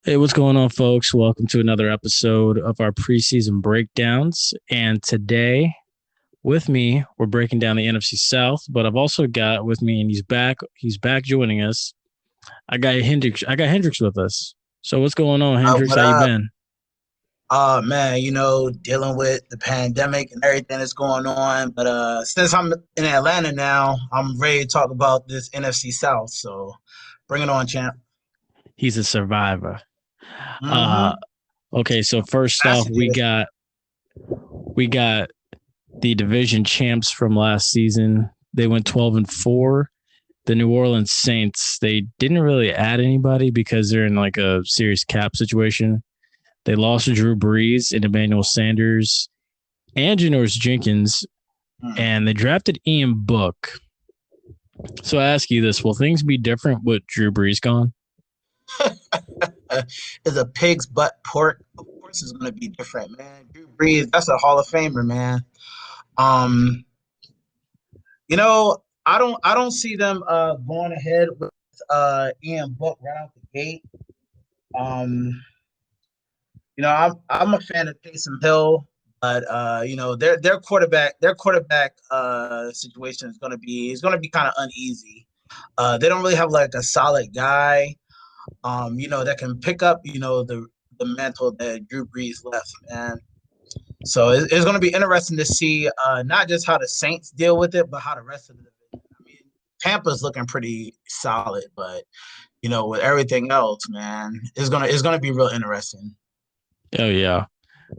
Hey, what's going on, folks? Welcome to another episode of our preseason breakdowns. And today, with me, we're breaking down the NFC South. But I've also got with me, and he's back. He's back joining us. I got Hendrix. I got Hendrix with us. So what's going on, Hendrix? What How you up? been? Man, dealing with the pandemic and everything that's going on. But since I'm in Atlanta now, I'm ready to talk about this NFC South. So bring it on, champ. He's a survivor. Uh, Mm-hmm. okay. So first off, Passages. we got the division champs from last season. They went 12-4. The New Orleans Saints, they didn't really add anybody because they're in like a serious cap situation. They lost to Drew Brees and Emmanuel Sanders and Janoris Jenkins, Hmm. and they drafted Ian Book. So I ask you this: will things be different with Drew Brees gone? Is a pig's butt pork? Of course, it's going to be different, man. Drew Brees, that's a Hall of Famer, man. Um, I don't see them going ahead with Ian Book right out the gate. Um, I'm a fan of Taysom Hill, but their quarterback situation is gonna be kind of uneasy. They don't really have like a solid guy, that can pick up, the mantle that Drew Brees left, man. So it's gonna be interesting to see not just how the Saints deal with it, but how the rest of the division. I mean, Tampa's looking pretty solid, but with everything else, man, it's gonna be real interesting. Oh yeah,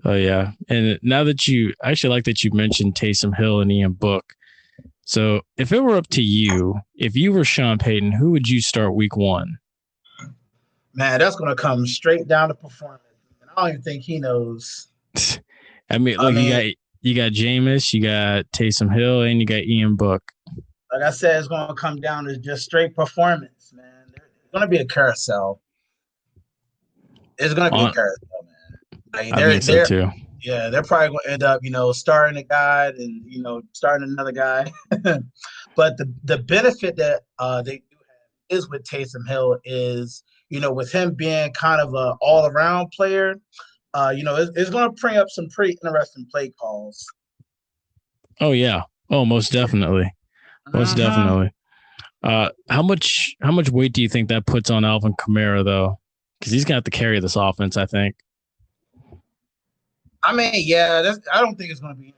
oh yeah. And now that you I actually like that you mentioned Taysom Hill and Ian Book. So if it were up to you, if you were Sean Payton, who would you start week one? Man, that's gonna come straight down to performance. And I don't even think he knows. I mean, I look, you mean, got you got Jameis, you got Taysom Hill, and you got Ian Book. like I said, it's gonna come down to just straight performance, man. It's gonna be a carousel. It's gonna be a On, carousel, man. Like I think so too. they're probably gonna end up, starting a guy and starting another guy. But the benefit that they do have is with Taysom Hill is, with him being kind of a all around player, it's going to bring up some pretty interesting play calls. Oh yeah. Oh, most definitely. Most Hmm. definitely. How much weight do you think that puts on Alvin Kamara though? Because he's gonna have to carry this offense, I think. I mean, yeah, I don't think it's going to be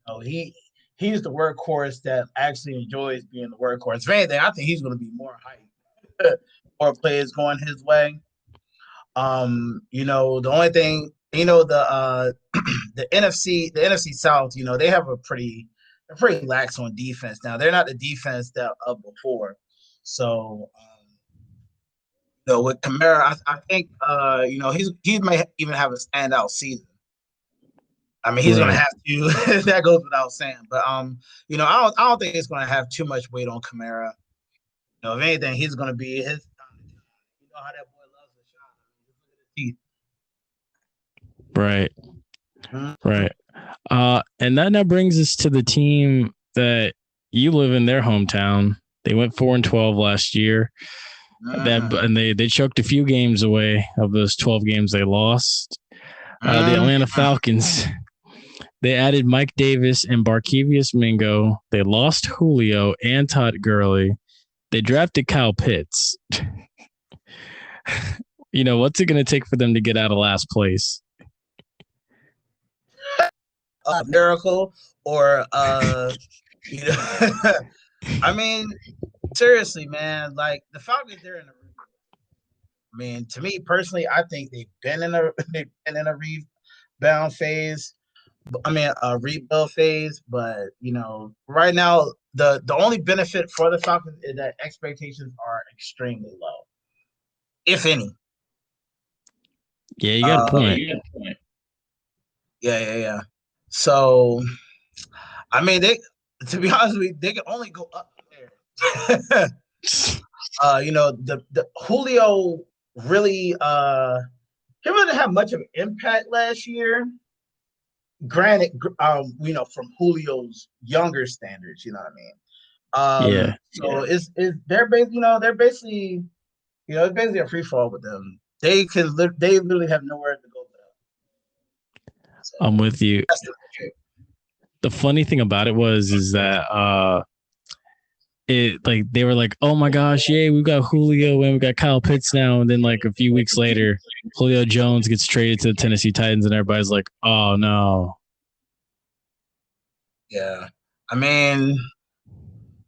anything. He's the workhorse that actually enjoys being the workhorse. If anything, I think he's going to be more hype, more players going his way. The only thing, the NFC South, they have they're pretty lax on defense now. They're not the defense that of before. So, with Kamara, I think he may even have a standout season. I mean, he's gonna Right. have to. That goes without saying. But I don't think it's gonna have too much weight on Kamara. If anything, he's gonna be his time to shine. You know how that boy loves to shine. I mean, just look at his teeth. Right. Mhm. Right. And that now brings us to the team that you live in their hometown. They went 4-12 last year. That Mhm. and they choked a few games away of those 12 games they lost. The Mhm. Atlanta Falcons. They added Mike Davis and Barkevius Mingo. They lost Julio and Todd Gurley. They drafted Kyle Pitts. What's it going to take for them to get out of last place? A miracle or you know I mean, seriously, man, like the Falcons, they're in a rebuild. I mean, to me personally, I think they've been in a rebound phase. I mean, a rebuild phase, but right now the only benefit for the Falcons is that expectations are extremely low, if any. Yeah, you got a Um, point. yeah, yeah, yeah. So, I mean, they to be honest with you, they can only go up from there. The Julio really he really didn't have much of an impact last year. Granted, from Julio's younger standards, you know what I mean. Yeah. So it's they're basically, it's basically a free fall with them. They literally have nowhere to go but up. So, I'm with you. that's the trick. The funny thing about it is that it like they were like, oh my gosh, yay, we got Julio and we got Kyle Pitts now, and then like a few weeks later, Julio Jones gets traded to the Tennessee Titans, and everybody's like, oh no. Yeah, I mean,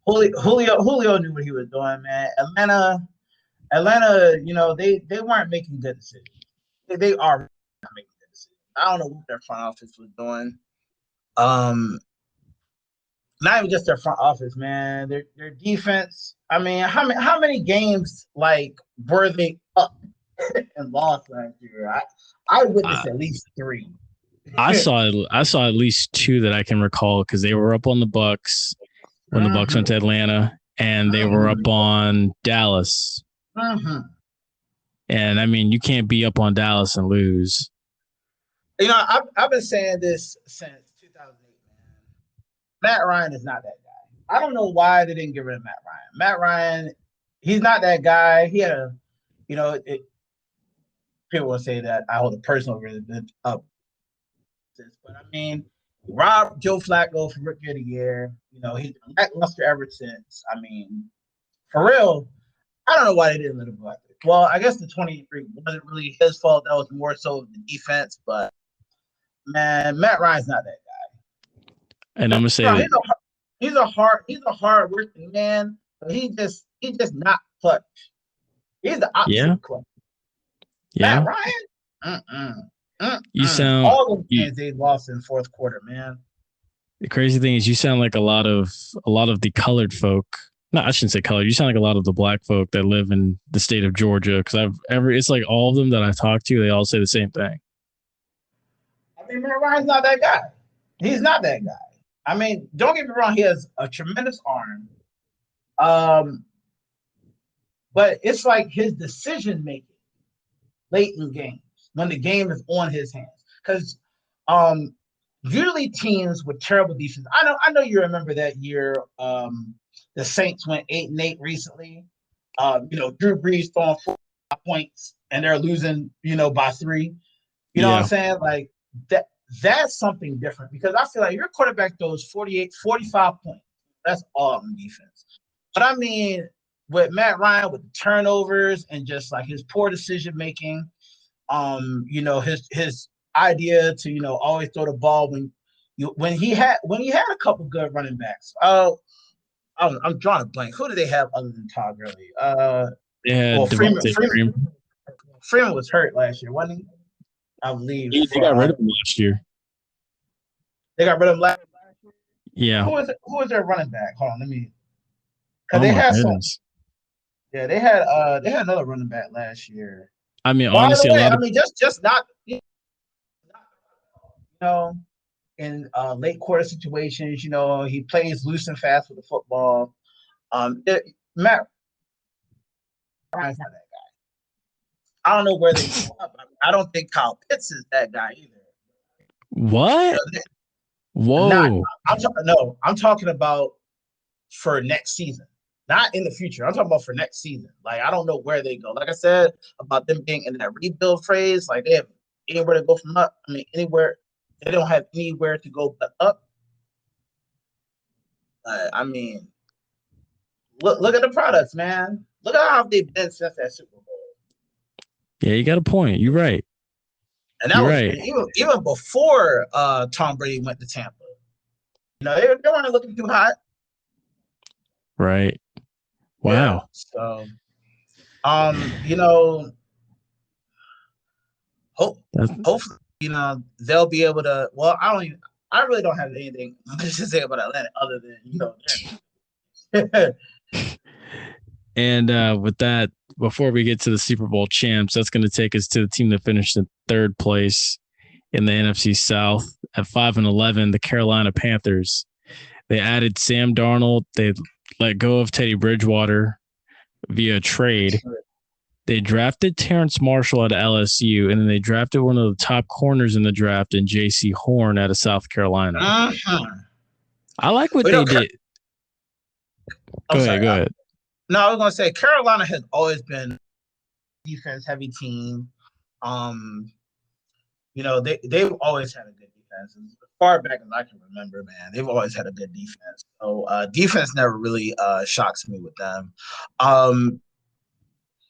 Julio knew what he was doing, man. Atlanta, they weren't making good decisions. They are not making good decisions. I don't know what their front office was doing. Not even just their front office, man. Their defense. I mean, how many games like were they up and lost last year? I witnessed at least 3. I saw at least 2 that I can recall because they were up on the Bucks when the Bucks went to Atlanta, and they were up on Dallas. And I mean, you can't be up on Dallas and lose. I've been saying this since 2008, man. Matt Ryan is not that guy. I don't know why they didn't get rid of Matt Ryan. Matt Ryan, he's not that guy. He had people will say that I hold a personal reason up. But I mean, robbed Joe Flacco for Rookie of the Year. He's been lackluster ever since. I mean, for real, I don't know why they didn't let him go after it. Well, I guess the 23 wasn't really his fault. That was more so the defense. But man, Matt Ryan's not that guy. And I'm gonna say he's a hard working man, but he's just not clutch. He's the opposite clutch. Yeah. Matt Ryan. You sound all the games they lost in fourth quarter, man. The crazy thing is, you sound like a lot of the colored folk. No, I shouldn't say colored. You sound like a lot of the black folk that live in the state of Georgia. Because it's like all of them that I talk to, they all say the same thing. I mean, Matt Ryan's not that guy. He's not that guy. I mean, don't get me wrong. He has a tremendous arm. But it's like his decision making late in games when the game is on his hands. Because usually teams with terrible defense. I know you remember that year. The Saints went 8-8 recently. Drew Brees throwing 4 points and they're losing, by 3. You know what I'm saying? Like that's something different because I feel like your quarterback throws 48, 45 points. That's all on defense. But I mean, with Matt Ryan, with the turnovers and just like his poor decision making, his idea to always throw the ball when he had a couple good running backs. I'm drawing a blank. Who do they have other than Todd Gurley? Freeman was hurt last year, wasn't he? I believe they got rid of him last year. They got rid of him last year. Yeah. Who was their running back? Hold on, let me. Because they had some. Yeah, they had another running back last year. I mean, honestly, just not in late quarter situations. He plays loose and fast with the football. Matt Ryan's not that guy. I don't know where they go up. I don't think Kyle Pitts is that guy either. What? Whoa! I'm talking about for next season. Not in the future. I'm talking about for next season. Like, I don't know where they go. Like I said, about them being in that rebuild phase, like they have anywhere to go from up. I mean, anywhere. They don't have anywhere to go but up. I mean, look at the products, man. Look at how they've been since that Super Bowl. Yeah, you got a point. You're right. And that was even before Tom Brady went to Tampa. They weren't looking too hot. Right. Wow. Yeah, hopefully, they'll be able to. Well, I really don't have anything to say about Atlanta other than And with that, before we get to the Super Bowl champs, that's going to take us to the team that finished in 3rd place in the NFC South at 5-11, the Carolina Panthers. They added Sam Darnold. They let go of Teddy Bridgewater via trade. They drafted Terrence Marshall out of LSU, and then they drafted one of the top corners in the draft in J.C. Horn out of South Carolina. I like what they did. Go ahead. No, I was going to say Carolina has always been defense heavy team. They've always had a good defense. As far back as I can remember, man, they've always had a good defense. So defense never really shocks me with them.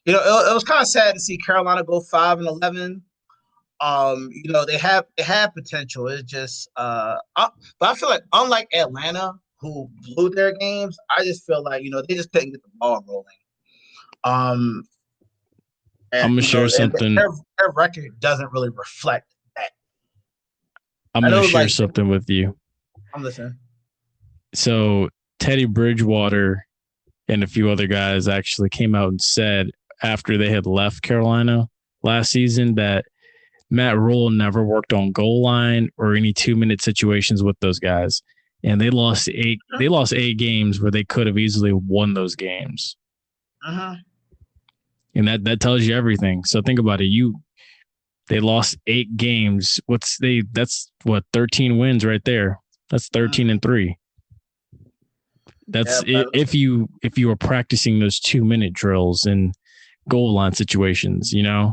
It was kind of sad to see Carolina go 5-11. They had potential. It's just but I feel like unlike Atlanta, who blew their games, I just feel like they just couldn't get the ball rolling. I'm gonna share something. Their record doesn't really reflect that. I'm gonna share something with you. I'm listening. So Teddy Bridgewater and a few other guys actually came out and said after they had left Carolina last season that Matt Rule never worked on goal line or any 2-minute situations with those guys. And they lost eight games where they could have easily won those games. Uh-huh. And that tells you everything. So think about it. They lost 8 games. That's 13 wins right there. That's 13-3. That's if you were practicing those 2-minute drills and goal line situations, Yeah,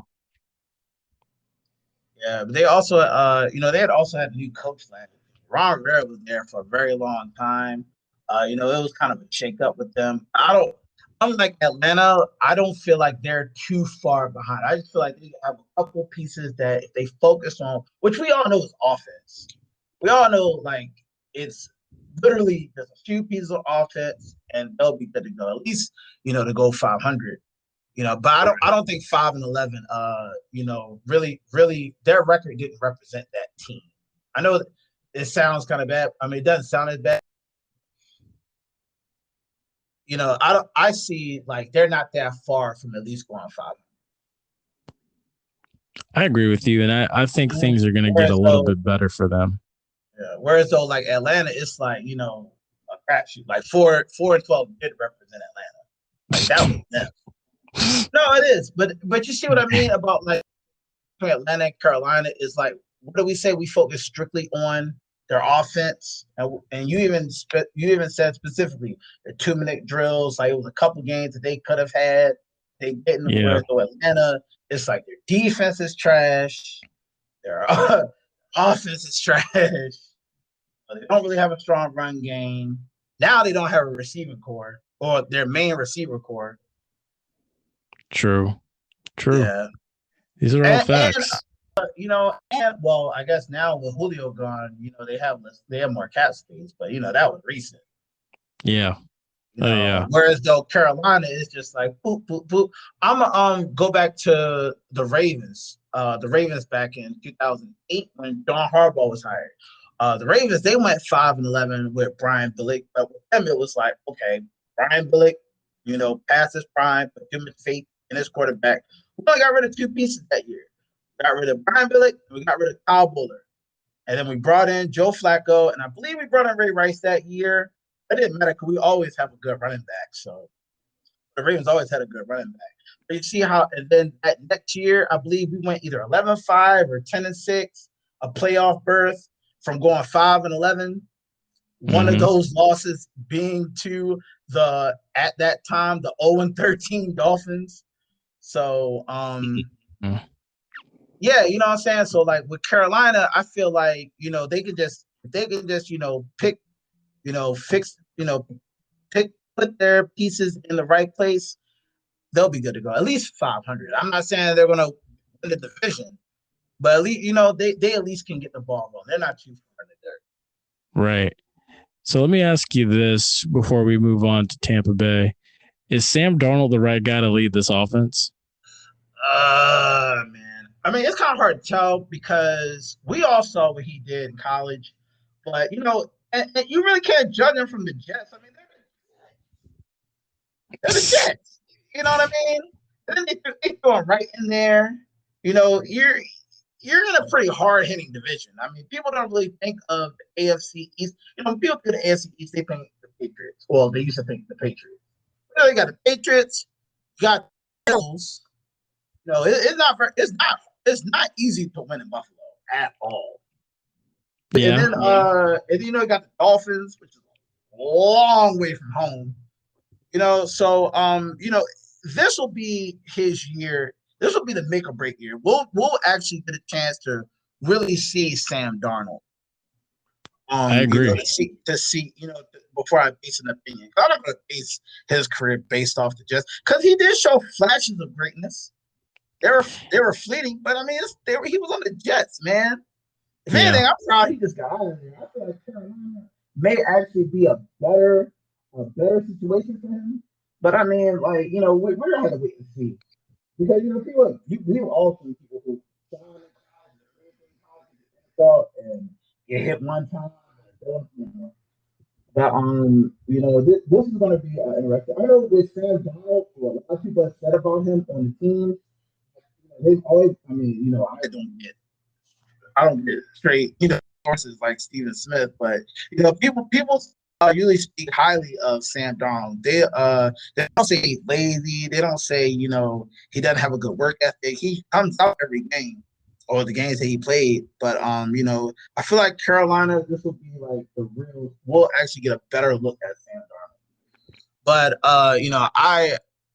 but they also they had also had a new coach last year. Ron Rivera was there for a very long time. It was kind of a shakeup with them. Unlike Atlanta, I don't feel like they're too far behind. I just feel like they have a couple pieces that if they focus on, which we all know is offense. We all know like it's literally there's a few pieces of offense and they'll be good to go. At least, to go 500. But I don't think 5-11 really their record didn't represent that team. I know it sounds kind of bad. I mean, it doesn't sound as bad. I see like they're not that far from at least going 5. I agree with you, and I think things are going to get a little bit better for them. Yeah. Whereas though, like Atlanta, it's like a crapshoot. Like 4-12 did represent Atlanta. Like that was them. No, it is, but you see what I mean about like Atlanta and Carolina is like what do we say? We focus strictly on their offense, and you even said specifically the 2-minute drills. Like it was a couple games that they could have had. They didn't. Yeah. Whereas though Atlanta, it's like their defense is trash, their offense is trash. They don't really have a strong run game. Now they don't have a receiving core or their main receiver core. True. Yeah. These are all facts. I guess now with Julio gone, they have more cap space, but that was recent. Yeah. Yeah. Whereas though Carolina is just like boop boop boop. I'm gonna go back to the Ravens. The Ravens back in 2008 when John Harbaugh was hired. The Ravens they went 5-11 with Brian Billick, but with them it was like okay, Brian Billick, past his prime, but give him faith in his quarterback. We only got rid of 2 pieces that year. We got rid of Brian Billick and we got rid of Kyle Buller. And then we brought in Joe Flacco, and I believe we brought in Ray Rice that year. It didn't matter because we always have a good running back. So the Ravens always had a good running back. But you see how, and then that next year, I believe we went either 11-5 or 10-6, a playoff berth from going 5-11. One of those losses being to at that time, the 0-13 Dolphins. So, yeah, you know what I'm saying? So, like, with Carolina, I feel like, they could just pick, put their pieces in the right place, they'll be good to go. At least 500. I'm not saying they're going to win the division, but at least, they at least can get the ball rolling. They're not too far in the dirt. Right. So let me ask you this before we move on to Tampa Bay. Is Sam Darnold the right guy to lead this offense? Man. I mean, it's kind of hard to tell because we all saw what he did in college, but and you really can't judge him from the Jets. I mean, they're the Jets. You know what I mean? And then they throw him right in there. You're in a pretty hard hitting division. I mean, people don't really think of the AFC East. When people think of the AFC East, they think the Patriots. Well, they used to think the Patriots. You got the Patriots, you got the Bills. It's not easy to win in Buffalo at all. Yeah. And then you got the Dolphins, which is a long way from home. So this will be his year. this will be the make or break year. We'll actually get a chance to really see Sam Darnold. I agree. To see, before I base an opinion. I'm not going to base his career based off the Jets because he did show flashes of greatness. They were fleeting, but I mean, he was on the Jets, man. If anything, I'm proud he just got out of there. I feel like Carolina may actually be a better situation for him. But I mean, like, we're gonna have to wait and see because we've all seen people who and get hit one time. But this is going to be interesting. I know with Sam Darnold, what a lot of people have said about him on the team, they've always. I mean, I don't get straight, sources like Stephen Smith, but people usually speak highly of Sam Darnold. They don't say he's lazy. They don't say he doesn't have a good work ethic. He comes out every game or the games that he played. But I feel like Carolina, this will be like we'll actually get a better look at Sam Darnold. But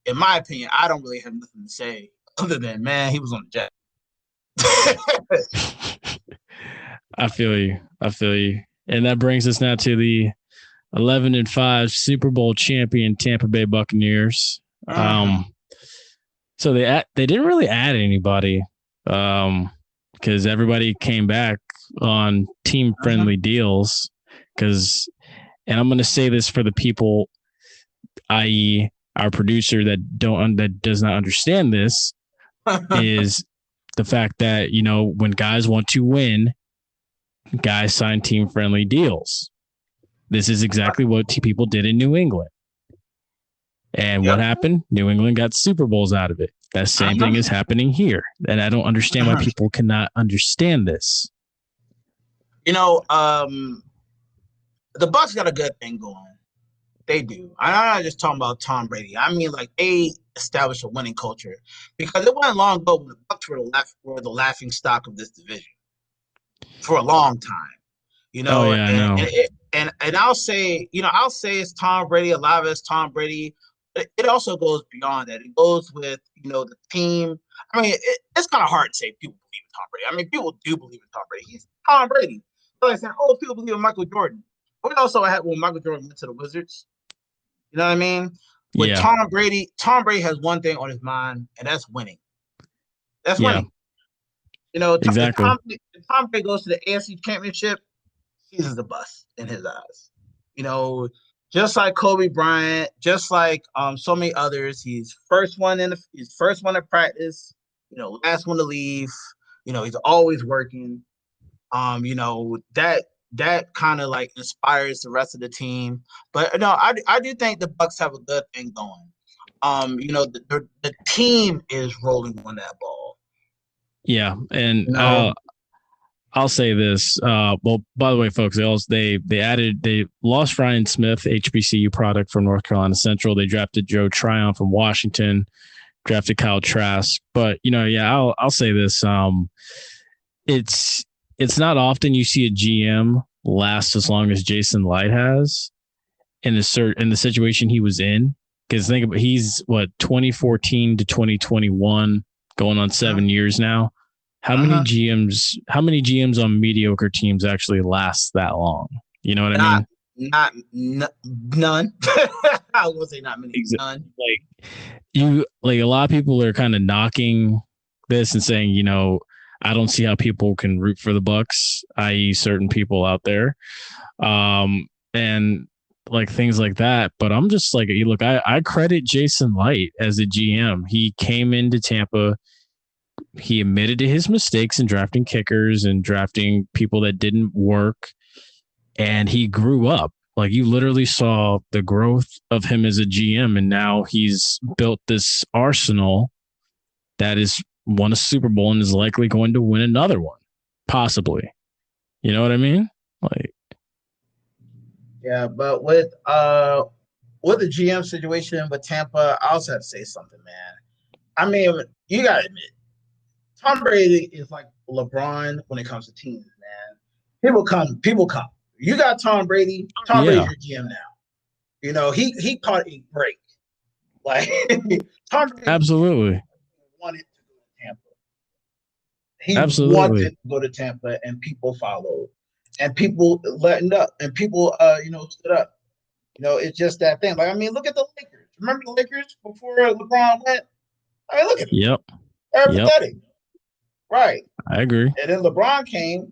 in my opinion, I don't really have nothing to say other than, man, he was on the Jets. I feel you. And that brings us now to the 11-5 Super Bowl champion Tampa Bay Buccaneers. So they didn't really add anybody because everybody came back on team-friendly deals. And I'm going to say this for the people, i.e., our producer that does not understand this, is the fact that when guys want to win, guys sign team-friendly deals. This is exactly what people did in New England. And what happened? New England got Super Bowls out of it. That same thing is happening here. And I don't understand why people cannot understand this. The Bucs got a good thing going. They do. I'm not just talking about Tom Brady. I mean, like, they established a winning culture because it wasn't long ago when the Bucs were the laughing stock of this division for a long time. And I'll say it's Tom Brady. A lot of it's Tom Brady. It also goes beyond that. It goes with the team. I mean, it's kind of hard to say people believe in Tom Brady. I mean, people do believe in Tom Brady. He's Tom Brady. So I said, people believe in Michael Jordan. But we also had when Michael Jordan went to the Wizards. You know what I mean? With Tom Brady has one thing on his mind, and that's winning. That's winning. Exactly. If Tom Brady goes to the AFC Championship, he's the bust in his eyes. Just like Kobe Bryant, just like so many others, he's first one to practice. Last one to leave. He's always working. That kind of like inspires the rest of the team. But no, I do think the Bucs have a good thing going. The team is rolling on that ball. Yeah, and I'll say this. Well, by the way, folks, they lost Ryan Smith, HBCU product from North Carolina Central. They drafted Joe Tryon from Washington, drafted Kyle Trask. But I'll say this. It's not often you see a GM last as long as Jason Light has in the situation he was in. Because think about, he's 2014 to 2021, going on 7 years now. How many GMs on mediocre teams actually last that long? You know what I mean? None. I would say not many. None. Like a lot of people are kind of knocking this and saying, I don't see how people can root for the Bucs, i.e., certain people out there, and like things like that. But I'm just like, look, I credit Jason Light as a GM. He came into Tampa. He admitted to his mistakes in drafting kickers and drafting people that didn't work, and he grew up. Like, you literally saw the growth of him as a GM, and now he's built this arsenal that is won a Super Bowl and is likely going to win another one, possibly. You know what I mean? Yeah, but with the GM situation with Tampa, I also have to say something, man. I mean, you gotta admit, Tom Brady is like LeBron when it comes to teams, man. People come. You got Tom Brady. Tom Brady's your GM now. He caught a break. Like Tom Brady absolutely wanted to go He Absolutely. wanted to go to Tampa, and people followed, and people letting up, and people, stood up. It's just that thing. Like, I mean, look at the Lakers. Remember the Lakers before LeBron went? I mean, look at them. Yep. They're Yep. pathetic. Right. I agree. And then LeBron came,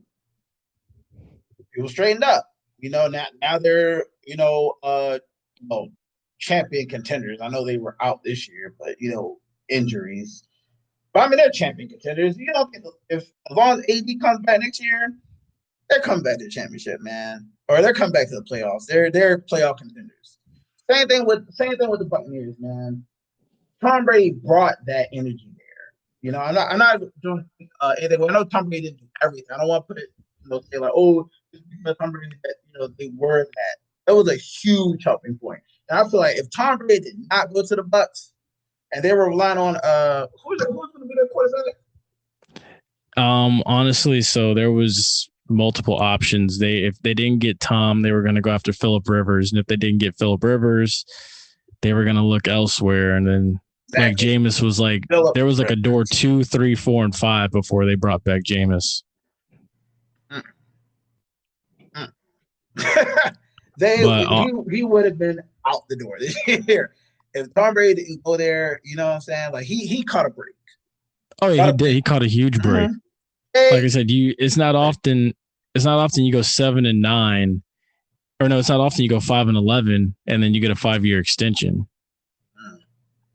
people straightened up. Now they're, champion contenders. I know they were out this year, but injuries. But I mean, they're champion contenders. If as long as AD comes back next year, they're coming back to the championship, man. Or they're coming back to the playoffs. They're playoff contenders. Same thing with the Buccaneers, man. Tom Brady brought that energy there. I'm not doing anything. I know Tom Brady didn't do everything. I don't want to put it, say like, oh, Tom Brady that they were that. That was a huge helping point. And I feel like if Tom Brady did not go to the Bucs, and they were relying on who's going to be their quarterback? Honestly, so there was multiple options. If they didn't get Tom, they were going to go after Phillip Rivers, and if they didn't get Phillip Rivers, they were going to look elsewhere. And then like Jameis was like, there was like a door 2, 3, 4, and 5 before they brought back Jameis. He would have been out the door this year if Tom Brady didn't go there. You know what I'm saying? Like he caught a break. Oh yeah, he did. He caught a huge break. Mm-hmm. Like I said, it's not often you go 7-9, or no, it's not often you go 5-11, and then you get a 5-year extension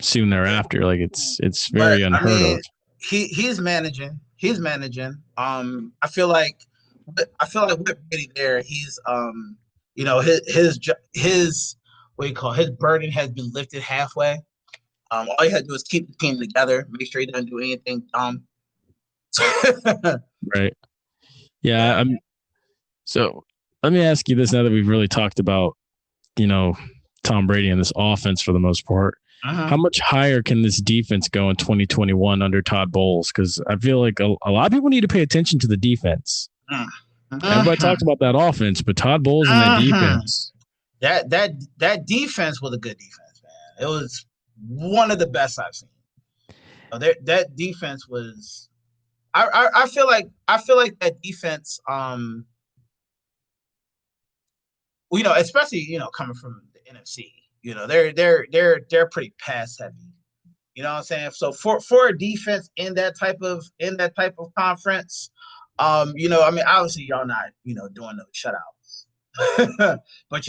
soon thereafter. Like it's very unheard of. He's managing. I feel like with Brady there, he's his what do you call it? His burden has been lifted halfway. All you have to do is keep the team together, make sure he doesn't do anything dumb. Right. Yeah. So let me ask you this now that we've really talked about, Tom Brady and this offense for the most part. How much higher can this defense go in 2021 under Todd Bowles? Because I feel like a lot of people need to pay attention to the defense. Everybody talks about that offense, but Todd Bowles and that defense. That defense was a good defense, man. It was one of the best I've seen. That defense was. I feel like that defense. Especially coming from the NFC. They're pretty pass heavy. You know what I'm saying? So for a defense in that type of conference, obviously y'all not doing no shutouts, but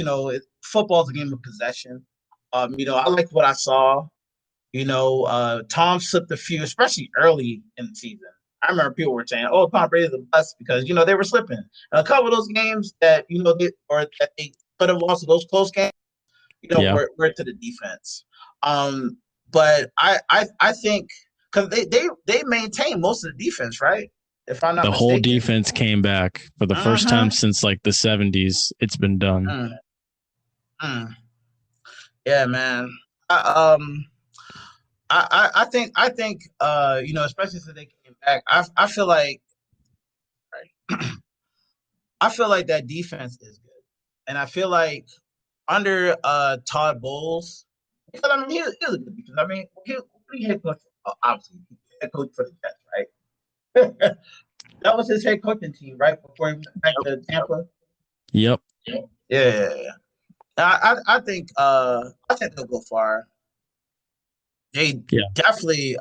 football's a game of possession. I liked what I saw. Tom slipped a few, especially early in the season. I remember people were saying, "Oh, Tom Brady's a bust," because they were slipping. And a couple of those games that that they could have lost, those close games, were to the defense. But I think because they maintain most of the defense, right? If I'm not the mistaken. Whole defense came back for the first time since like the 70s. It's been done. Yeah, man. I think especially since they came back, I feel like that defense is good, and I feel like under Todd Bowles, because I mean he was a good defense. I mean he head coach, obviously head coach for the Jets, right? That was his head coaching team, right, before he went back to Tampa. Yep. Yeah. I think they'll go far. They definitely,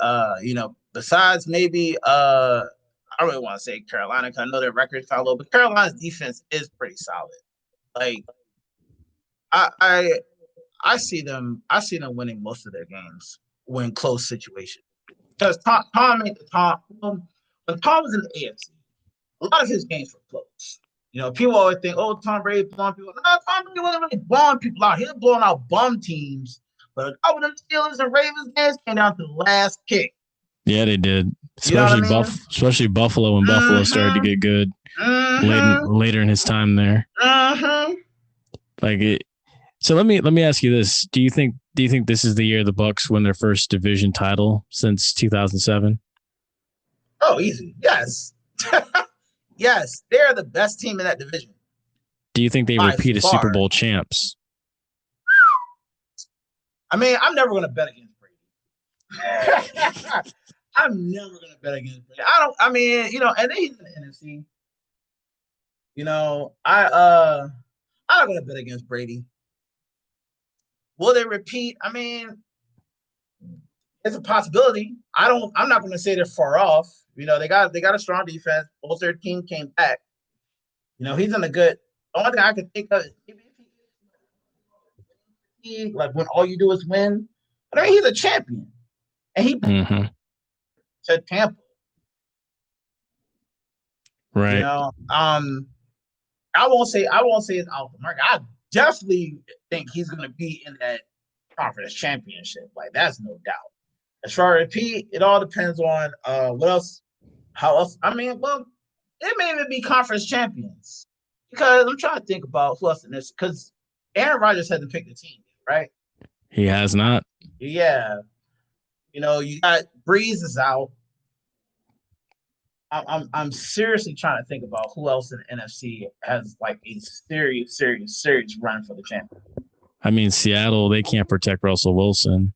besides maybe, I don't really want to say Carolina because I know their record's kind of low, but Carolina's defense is pretty solid. Like, I see them winning most of their games when close situations. Because Tom made the Tom when Tom was in the AFC, a lot of his games were close. People always think, "Oh, Tom Brady blowing people." No, Tom Brady wasn't really blowing people out. He was blowing out bum teams. But a couple of them Steelers and Ravens games came down to the last kick. Yeah, they did. Especially Buffalo when Buffalo started to get good later in his time there. So let me ask you this: Do you think this is the year the Bucs win their first division title since 2007? Oh, easy. Yes. Yes, they're the best team in that division. Do you think they repeat as Super Bowl champs? I mean, I'm never going to bet against Brady. I'm never gonna bet against Brady. I don't. I mean, and then he's in the NFC. I'm not gonna bet against Brady. Will they repeat? I mean, it's a possibility. I'm not gonna say they're far off. They got a strong defense. Most of their team came back. He's in a good. The only thing I can think of is like when all you do is win. I mean, he's a champion, and he to Tampa. Right. I won't say it's out the market. I definitely think he's going to be in that conference championship. Like, that's no doubt. As far as Pete, it all depends on what else, how else. I mean, well, it may even be conference champions because I'm trying to think about who else in this because Aaron Rodgers hasn't picked the team, right? He has not. Yeah. You got Breeze is out. I'm seriously trying to think about who else in the NFC has like a serious run for the champion. I mean, Seattle, they can't protect Russell Wilson.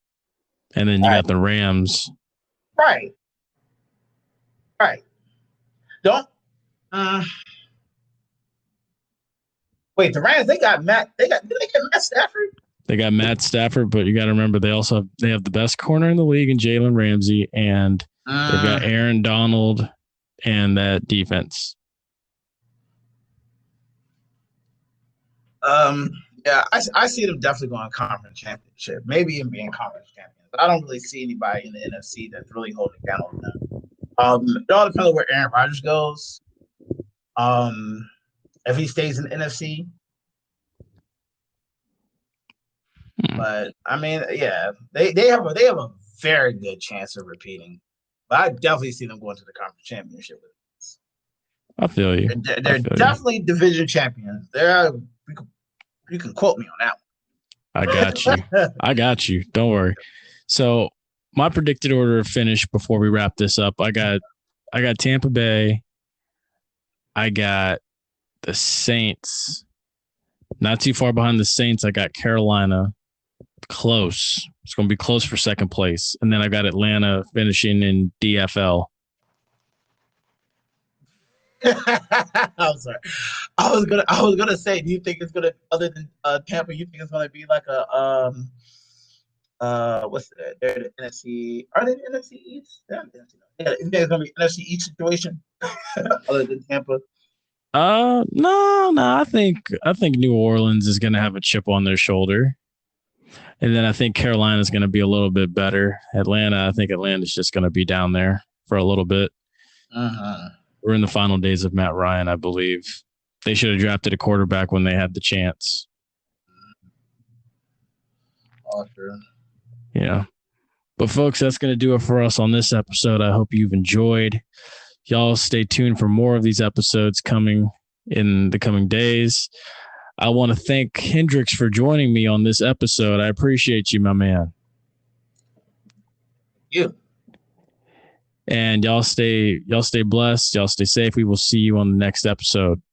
And then you got the Rams. Right. Don't wait, the Rams, did they get Matt Stafford? They got Matt Stafford, but you got to remember they have the best corner in the league in Jalen Ramsey, and they've got Aaron Donald and that defense. Yeah, I see them definitely going conference championship, maybe even being conference champions. I don't really see anybody in the NFC that's really holding down on them. It all depends on where Aaron Rodgers goes. If he stays in the NFC. But I mean, yeah, they have a very good chance of repeating. But I definitely see them going to the conference championship. I feel you. They're definitely division champions. You can quote me on that one. I got you. Don't worry. So my predicted order of finish before we wrap this up, I got Tampa Bay. I got the Saints. Not too far behind the Saints, I got Carolina. Close. It's going to be close for second place. And then I got Atlanta finishing in DFL. I'm sorry. I was gonna say, do you think it's gonna, other than Tampa, you think it's gonna be like a what's that? They're the NFC. Are they the NFC East? Yeah, you think it's gonna be NFC East situation other than Tampa? No. I think New Orleans is gonna have a chip on their shoulder. And then I think Carolina is going to be a little bit better. I think Atlanta's just going to be down there for a little bit. We're in the final days of Matt Ryan, I believe. They should have drafted a quarterback when they had the chance. Oh, sure. Yeah. But folks, that's going to do it for us on this episode. I hope you've enjoyed. Y'all stay tuned for more of these episodes coming in the coming days. I want to thank Hendrixx for joining me on this episode. I appreciate you, my man. You. And y'all stay blessed. Y'all stay safe. We will see you on the next episode.